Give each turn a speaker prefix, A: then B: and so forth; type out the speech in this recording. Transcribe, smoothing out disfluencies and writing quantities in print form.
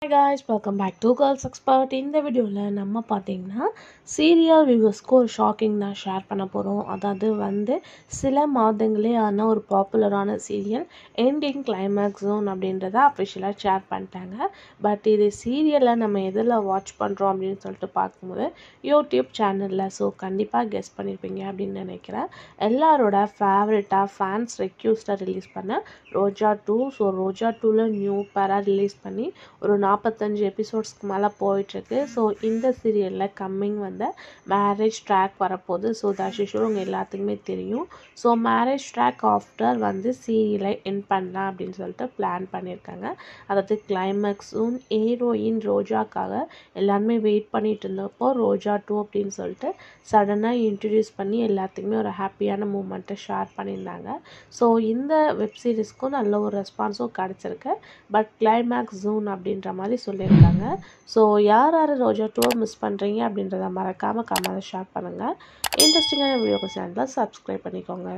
A: Hi guys, welcome back to Girls Expert. இந்த வீடியோவில் நம்ம பார்த்தீங்கன்னா சீரியல் வியூவர்ஸ்க்கு ஒரு ஷாக்கிங் தான் ஷேர் பண்ண போகிறோம். அதாவது சில மாதங்களே ஆன ஒரு பாப்புலரான சீரியல் எண்டிங் கிளைமேக்ஸ் ஜோன் அப்படின்றத அஃபிஷியலாக ஷேர் பண்ணிட்டாங்க. பட் இது சீரியலை நம்ம எதில் வாட்ச் பண்ணுறோம் அப்படின்னு சொல்லிட்டு பார்க்கும்போது யூடியூப் சேனலில். ஸோ கண்டிப்பாக கெஸ் பண்ணியிருப்பீங்க அப்படின்னு நினைக்கிறேன். எல்லாரோட ஃபேவரட்டாக ஃபேன்ஸ் ரெக்யூஸ்டாக ரிலீஸ் பண்ண ரோஜா 2. ஸோ ரோஜா 2ல் நியூ பேராக ரிலீஸ் பண்ணி ஒரு 45 எபிசோட்ஸ்க்கு மேலே போயிட்டுருக்கு. ஸோ இந்த சீரியலில் கம்மிங் மேரேஜ் ட்ராக் வரப்போகுது. ஸோ தஷிஷூர் உங்கள் எல்லாத்துக்குமே தெரியும். ஸோ மேரேஜ் ட்ராக் ஆஃப்டர் சீரியலை எண்ட் பண்ணலாம் அப்படின்னு சொல்லிட்டு பிளான் பண்ணியிருக்காங்க. அதாவது கிளைமேக்ஸும் ஹீரோயின் ரோஜாக்காக எல்லாருமே வெயிட் பண்ணிட்டு இருந்தப்போ ரோஜா 2 அப்படின்னு சொல்லிட்டு சடனாக இன்ட்ரடியூஸ் பண்ணி எல்லாத்துக்குமே ஒரு ஹாப்பியான மூமெண்ட்டை ஷேர் பண்ணியிருந்தாங்க. ஸோ இந்த வெப் சீரிஸ்க்கும் நல்ல ஒரு ரெஸ்பான்ஸும் கிடச்சிருக்கு. பட் கிளைமேக்ஸ் ஜோன் அப்படின்ற மாதிரி சொல்லியிருக்காங்க. ஸோ யார் யார் ரோஜா 2 மிஸ் பண்ணுறீங்க அப்படின்றத மறக்காமல் கமெண்ட்ல ஷேர் பண்ணுங்கள். இன்ட்ரெஸ்டிங்கான வீடியோக்கு சேனலை சப்ஸ்கிரைப் பண்ணிக்கோங்க.